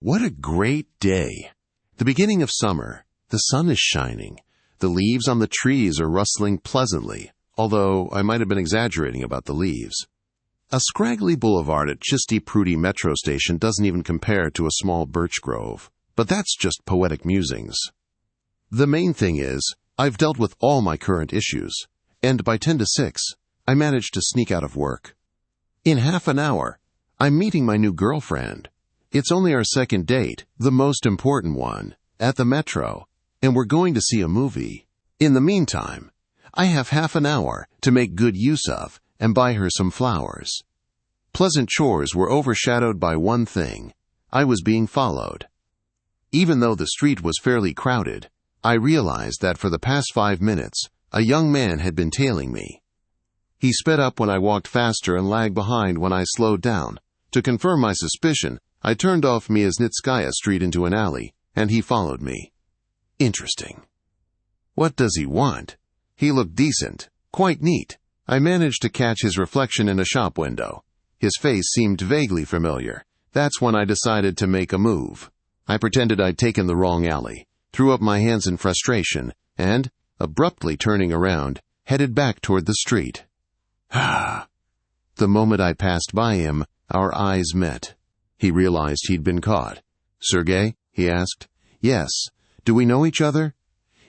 What a great day! The beginning of summer. The sun is shining. The leaves on the trees are rustling pleasantly, although I might have been exaggerating about the leaves. A scraggly boulevard at Chiste Prudy metro station doesn't even compare to a small birch grove, but that's just poetic musings. The main thing is, I've dealt with all my current issues, and by 10 to 6, I managed to sneak out of work. In half an hour, I'm meeting my new girlfriend. It's only our second date, the most important one, at the metro, and we're going to see a movie. In the meantime, I have half an hour to make good use of and buy her some flowers. Pleasant chores were overshadowed by one thing. I was being followed. Even though the street was fairly crowded, I realized that for the past 5 minutes, a young man had been tailing me. He sped up when I walked faster and lagged behind when I slowed down. To confirm my suspicion, I turned off Miasnitskaya Street into an alley, and he followed me. Interesting. What does he want? He looked decent, quite neat. I managed to catch his reflection in a shop window. His face seemed vaguely familiar. That's when I decided to make a move. I pretended I'd taken the wrong alley, threw up my hands in frustration, and, abruptly turning around, headed back toward the street. The moment I passed by him, our eyes met. He realized he'd been caught. "Sergey?" he asked. "Yes. Do we know each other?"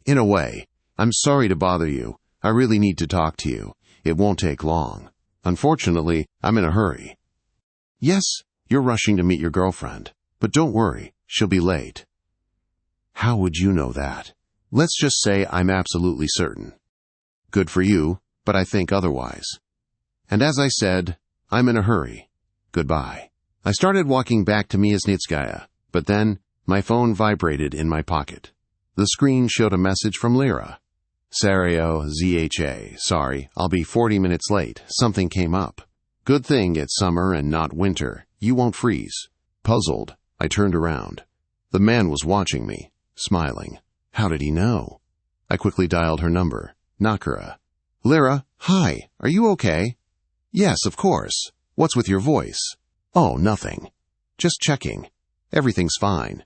"In a way. I'm sorry to bother you. I really need to talk to you. It won't take long. Unfortunately, I'm in a hurry." "Yes, you're rushing to meet your girlfriend. But don't worry, she'll be late." "How would you know that?" "Let's just say I'm absolutely certain." "Good for you, but I think otherwise." "And as I said, I'm in a hurry. Goodbye." I started walking back to Miasnitskaya, but then my phone vibrated in my pocket. The screen showed a message from Lyra. "Sario, ZHA, sorry, I'll be 40 minutes late. Something came up. Good thing it's summer and not winter. You won't freeze." Puzzled, I turned around. The man was watching me, smiling. How did he know? I quickly dialed her number, Nakara. "Lyra, hi, are you okay?" "Yes, of course. What's with your voice?" "Oh, nothing. Just checking. Everything's fine.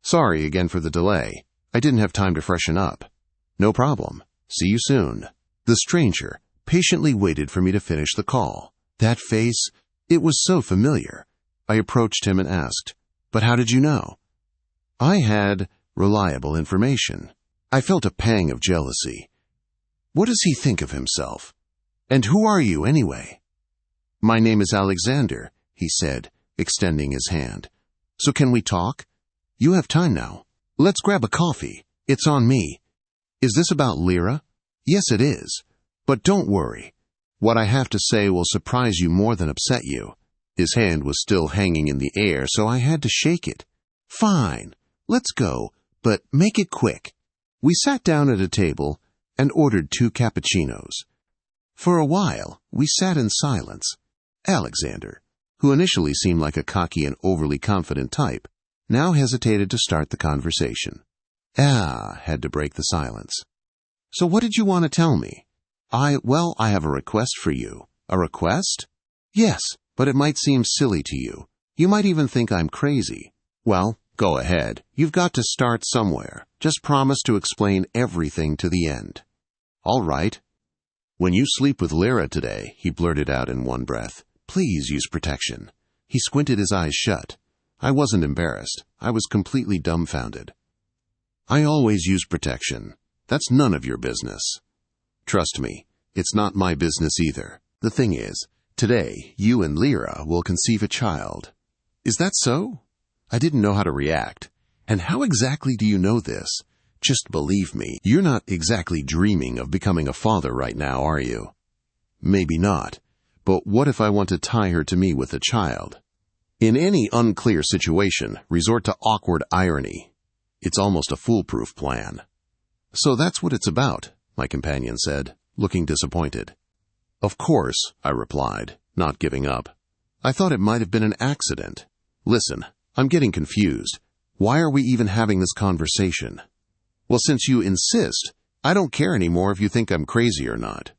Sorry again for the delay. I didn't have time to freshen up." "No problem. See you soon." The stranger patiently waited for me to finish the call. That face, it was so familiar. I approached him and asked, "But how did you know?" I had reliable information. I felt a pang of jealousy. What does he think of himself? And who are you, anyway? "My name is Alexander," he said, extending his hand. "So can we talk? You have time now. Let's grab a coffee. It's on me." "Is this about Lyra?" "Yes, it is. But don't worry. What I have to say will surprise you more than upset you." His hand was still hanging in the air, so I had to shake it. "Fine. Let's go, but make it quick." We sat down at a table and ordered 2 cappuccinos. For a while, we sat in silence. Alexander, who initially seemed like a cocky and overly confident type, now hesitated to start the conversation. Had to break the silence. "So what did you want to tell me?" I have a request for you." "A request?" "Yes, but it might seem silly to you. You might even think I'm crazy." "Well, go ahead. You've got to start somewhere. Just promise to explain everything to the end." "All right." "When you sleep with Lyra today," he blurted out in one breath, "please use protection." He squinted his eyes shut. I wasn't embarrassed. I was completely dumbfounded. "I always use protection. That's none of your business." "Trust me, it's not my business either. The thing is, today you and Lyra will conceive a child." "Is that so?" I didn't know how to react. "And how exactly do you know this?" "Just believe me, you're not exactly dreaming of becoming a father right now, are you?" "Maybe not. But what if I want to tie her to me with a child?" In any unclear situation, resort to awkward irony. It's almost a foolproof plan. "So that's what it's about," my companion said, looking disappointed. "Of course," I replied, not giving up. "I thought it might have been an accident. Listen, I'm getting confused. Why are we even having this conversation?" "Well, since you insist, I don't care anymore if you think I'm crazy or not."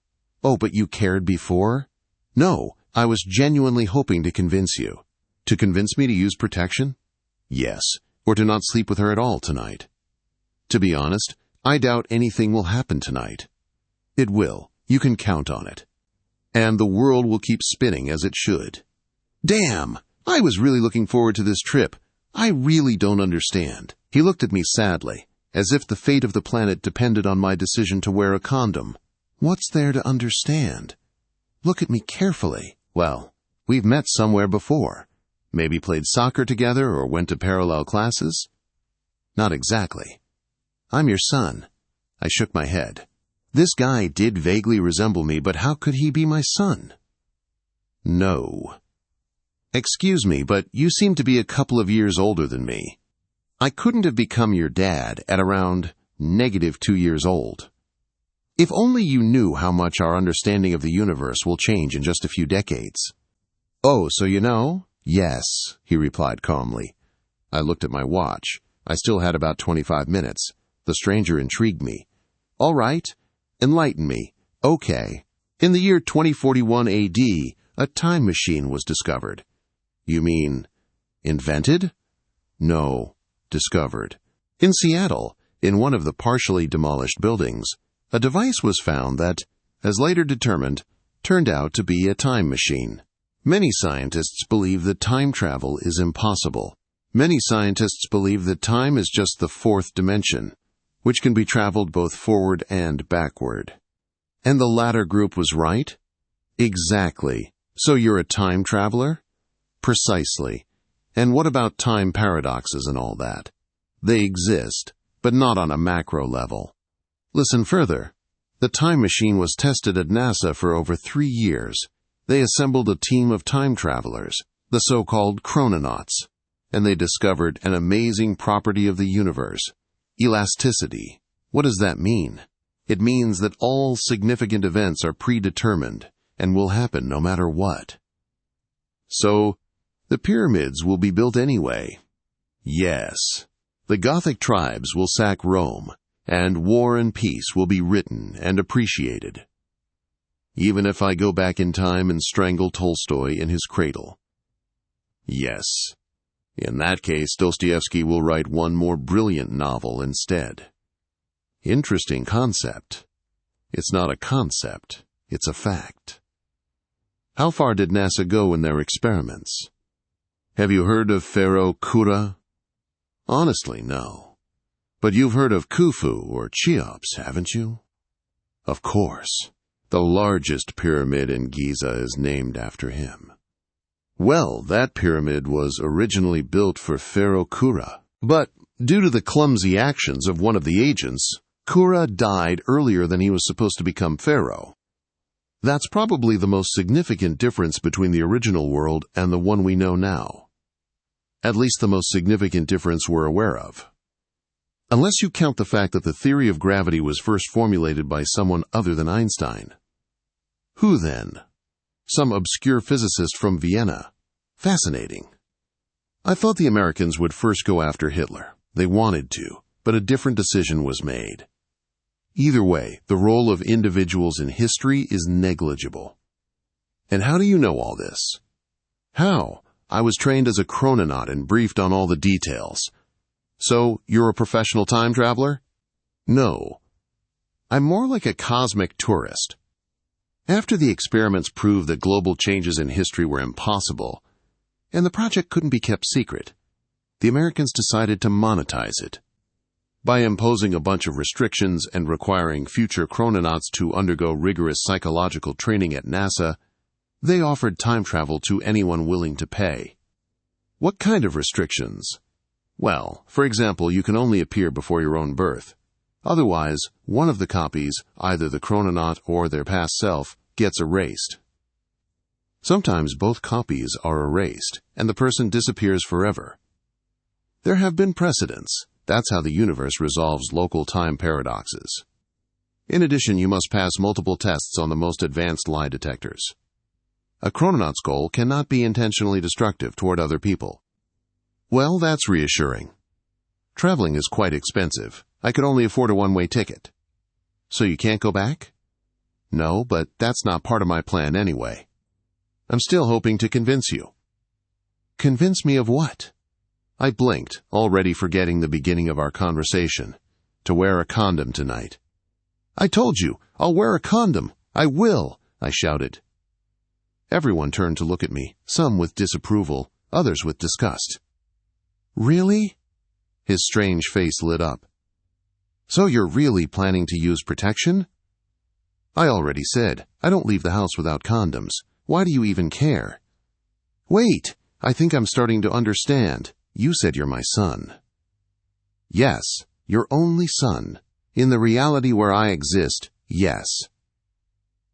"Oh, but you cared before?" "No, I was genuinely hoping to convince you." "To convince me to use protection?" Yes, or to not sleep with her at all tonight. To be honest, I doubt anything will happen tonight. It will. You can count on it. And the world will keep spinning as it should. Damn! I was really looking forward to this trip. I really don't understand. He looked at me sadly, as if the fate of the planet depended on my decision to wear a condom. What's there to understand? Look at me carefully. Well, we've met somewhere before. Maybe played soccer together or went to parallel classes? Not exactly. I'm your son. I shook my head. This guy did vaguely resemble me, but how could he be my son? No. Excuse me, but you seem to be a couple of years older than me. I couldn't have become your dad at around -2 years old. If only you knew how much our understanding of the universe will change in just a few decades. Oh, so you know? Yes, he replied calmly. I looked at my watch. I still had about 25 minutes. The stranger intrigued me. All right, enlighten me. Okay. In the year 2041 AD, a time machine was discovered. You mean invented? No, discovered. In Seattle, in one of the partially demolished buildings, a device was found that, as later determined, turned out to be a time machine. Many scientists believe that time travel is impossible. Many scientists believe that time is just the fourth dimension, which can be traveled both forward and backward. And the latter group was right? Exactly. So you're a time traveler? Precisely. And what about time paradoxes and all that? They exist, but not on a macro level. Listen further. The time machine was tested at NASA for over 3 years. They assembled a team of time travelers, the so-called chrononauts, and they discovered an amazing property of the universe, elasticity. What does that mean? It means that all significant events are predetermined and will happen no matter what. So, the pyramids will be built anyway. Yes. The Gothic tribes will sack Rome, and War and Peace will be written and appreciated. Even if I go back in time and strangle Tolstoy in his cradle. Yes. In that case, Dostoevsky will write one more brilliant novel instead. Interesting concept. It's not a concept, it's a fact. How far did NASA go in their experiments? Have you heard of Pharaoh Kura? Honestly, no. But you've heard of Khufu or Cheops, haven't you? Of course. The largest pyramid in Giza is named after him. Well, that pyramid was originally built for Pharaoh Kura. But due to the clumsy actions of one of the agents, Kura died earlier than he was supposed to become pharaoh. That's probably the most significant difference between the original world and the one we know now. At least the most significant difference we're aware of. Unless you count the fact that the theory of gravity was first formulated by someone other than Einstein. Who then? Some obscure physicist from Vienna. Fascinating. I thought the Americans would first go after Hitler. They wanted to, but a different decision was made. Either way, the role of individuals in history is negligible. And how do you know all this? How? I was trained as a chrononaut and briefed on all the details. So, you're a professional time traveler? No. I'm more like a cosmic tourist. After the experiments proved that global changes in history were impossible, and the project couldn't be kept secret, the Americans decided to monetize it. By imposing a bunch of restrictions and requiring future chrononauts to undergo rigorous psychological training at NASA, they offered time travel to anyone willing to pay. What kind of restrictions? Well, for example, you can only appear before your own birth. Otherwise, one of the copies, either the chrononaut or their past self, gets erased. Sometimes both copies are erased, and the person disappears forever. There have been precedents. That's how the universe resolves local time paradoxes. In addition, you must pass multiple tests on the most advanced lie detectors. A chrononaut's goal cannot be intentionally destructive toward other people. Well, that's reassuring. Traveling is quite expensive. I could only afford a one-way ticket. So you can't go back? No, but that's not part of my plan anyway. I'm still hoping to convince you. Convince me of what? I blinked, already forgetting the beginning of our conversation. To wear a condom tonight. I told you, I'll wear a condom. I will, I shouted. Everyone turned to look at me, some with disapproval, others with disgust. Really? His strange face lit up. So you're really planning to use protection? I already said, I don't leave the house without condoms. Why do you even care? Wait, I think I'm starting to understand. You said you're my son. Yes, your only son. In the reality where I exist, yes.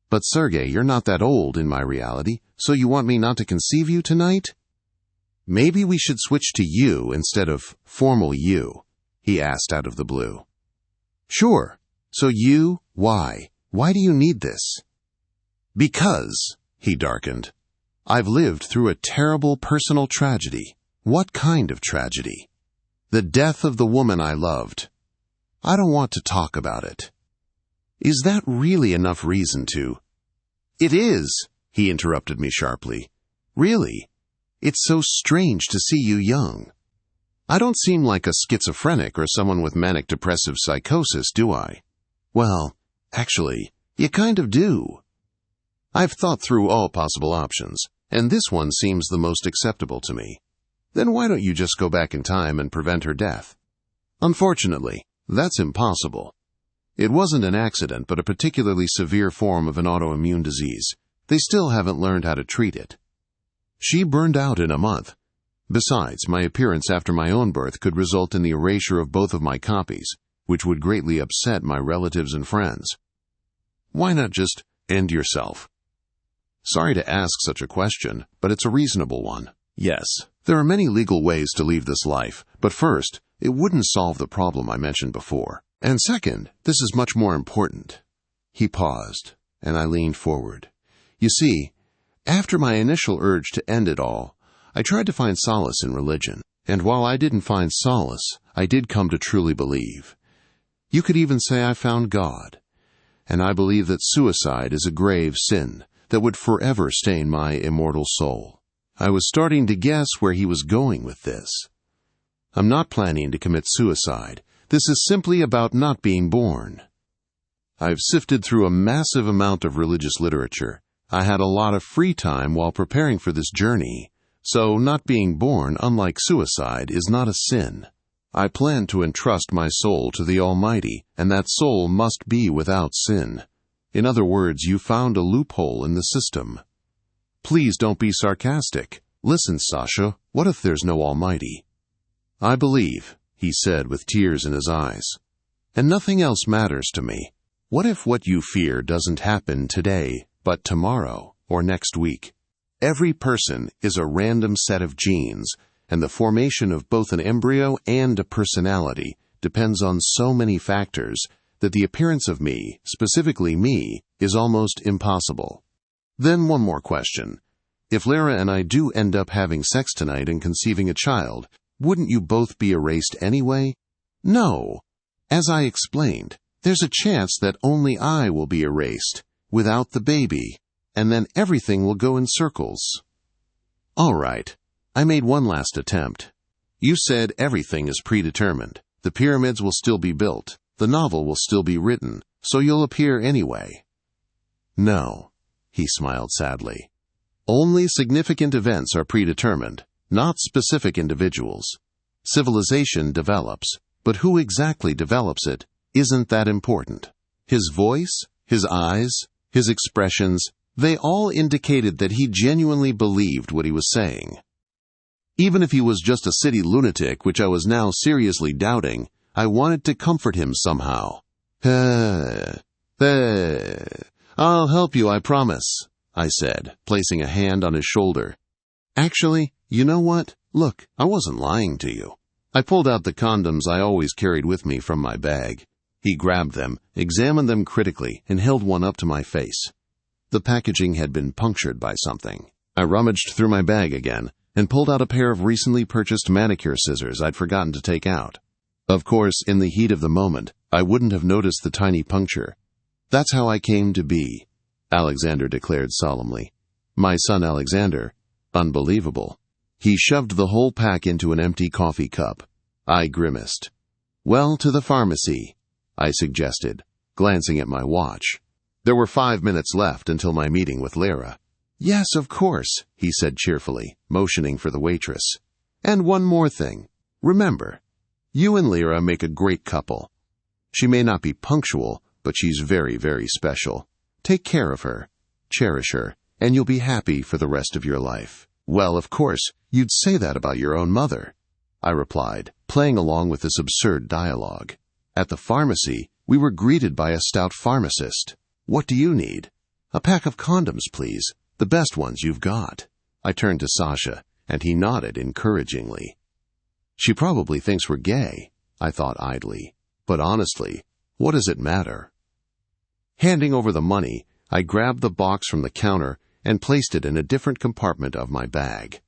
But Sergey, you're not that old in my reality, so you want me not to conceive you tonight? Maybe we should switch to you instead of formal you, he asked out of the blue. Sure. So you, why? Why do you need this? Because, he darkened, I've lived through a terrible personal tragedy. What kind of tragedy? The death of the woman I loved. I don't want to talk about it. Is that really enough reason to? It is, he interrupted me sharply. Really? It's so strange to see you young. I don't seem like a schizophrenic or someone with manic-depressive psychosis, do I? Well, actually, you kind of do. I've thought through all possible options, and this one seems the most acceptable to me. Then why don't you just go back in time and prevent her death? Unfortunately, that's impossible. It wasn't an accident, but a particularly severe form of an autoimmune disease. They still haven't learned how to treat it. She burned out in a month. Besides, my appearance after my own birth could result in the erasure of both of my copies, which would greatly upset my relatives and friends. Why not just end yourself? Sorry to ask such a question, but it's a reasonable one. Yes, there are many legal ways to leave this life, but first, it wouldn't solve the problem I mentioned before. And second, this is much more important. He paused, and I leaned forward. You see, after my initial urge to end it all, I tried to find solace in religion, and while I didn't find solace, I did come to truly believe. You could even say I found God, and I believe that suicide is a grave sin that would forever stain my immortal soul. I was starting to guess where he was going with this. I'm not planning to commit suicide. This is simply about not being born. I've sifted through a massive amount of religious literature. I had a lot of free time while preparing for this journey, so not being born, unlike suicide, is not a sin. I plan to entrust my soul to the Almighty, and that soul must be without sin. In other words, you found a loophole in the system. Please don't be sarcastic. Listen, Sasha, what if there's no Almighty? I believe, he said with tears in his eyes, and nothing else matters to me. What if what you fear doesn't happen today, but tomorrow or next week? Every person is a random set of genes, and the formation of both an embryo and a personality depends on so many factors that the appearance of me, specifically me, is almost impossible. Then one more question. If Lara and I do end up having sex tonight and conceiving a child, wouldn't you both be erased anyway? No. As I explained, there's a chance that only I will be erased, without the baby, and then everything will go in circles. All right. I made one last attempt. You said everything is predetermined. The pyramids will still be built. The novel will still be written, so you'll appear anyway. No, he smiled sadly. Only significant events are predetermined, not specific individuals. Civilization develops, but who exactly develops it isn't that important. His voice, his eyes, his expressions, they all indicated that he genuinely believed what he was saying. Even if he was just a city lunatic, which I was now seriously doubting, I wanted to comfort him somehow. I'll help you, I promise, I said, placing a hand on his shoulder. Actually, you know what? Look, I wasn't lying to you. I pulled out the condoms I always carried with me from my bag. He grabbed them, examined them critically, and held one up to my face. The packaging had been punctured by something. I rummaged through my bag again and pulled out a pair of recently purchased manicure scissors I'd forgotten to take out. Of course, in the heat of the moment, I wouldn't have noticed the tiny puncture. That's how I came to be, Alexander declared solemnly. My son Alexander. Unbelievable. He shoved the whole pack into an empty coffee cup. I grimaced. "Well, to the pharmacy," I suggested, glancing at my watch. There were 5 minutes left until my meeting with Lyra. "Yes, of course," he said cheerfully, motioning for the waitress. "And one more thing. Remember, you and Lyra make a great couple. She may not be punctual, but she's very, very special. Take care of her, cherish her, and you'll be happy for the rest of your life." "Well, of course, you'd say that about your own mother," I replied, playing along with this absurd dialogue. At the pharmacy, we were greeted by a stout pharmacist. "What do you need?" "A pack of condoms, please. The best ones you've got." I turned to Sasha, and he nodded encouragingly. She probably thinks we're gay, I thought idly. But honestly, what does it matter? Handing over the money, I grabbed the box from the counter and placed it in a different compartment of my bag.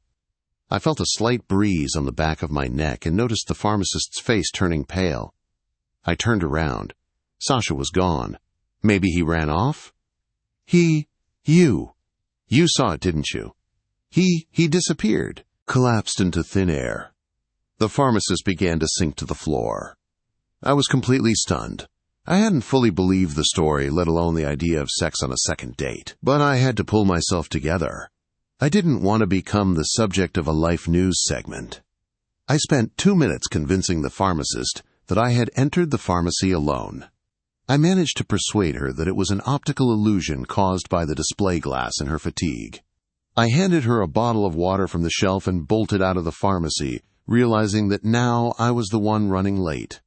I felt a slight breeze on the back of my neck and noticed the pharmacist's face turning pale. I turned around. Sasha was gone. Maybe he ran off? You saw it, didn't you? He disappeared, collapsed into thin air. The pharmacist began to sink to the floor. I was completely stunned. I hadn't fully believed the story, let alone the idea of sex on a second date. But I had to pull myself together. I didn't want to become the subject of a Life News segment. I spent 2 minutes convincing the pharmacist that I had entered the pharmacy alone. I managed to persuade her that it was an optical illusion caused by the display glass in her fatigue. I handed her a bottle of water from the shelf and bolted out of the pharmacy, realizing that now I was the one running late.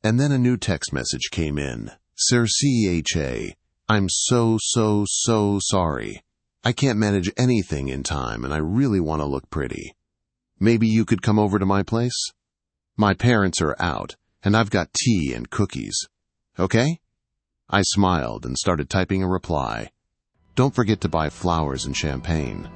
And then a new text message came in. "Sir CHA, I'm so sorry. I can't manage anything in time, and I really want to look pretty. Maybe you could come over to my place? My parents are out, and I've got tea and cookies. Okay?" I smiled and started typing a reply. "Don't forget to buy flowers and champagne."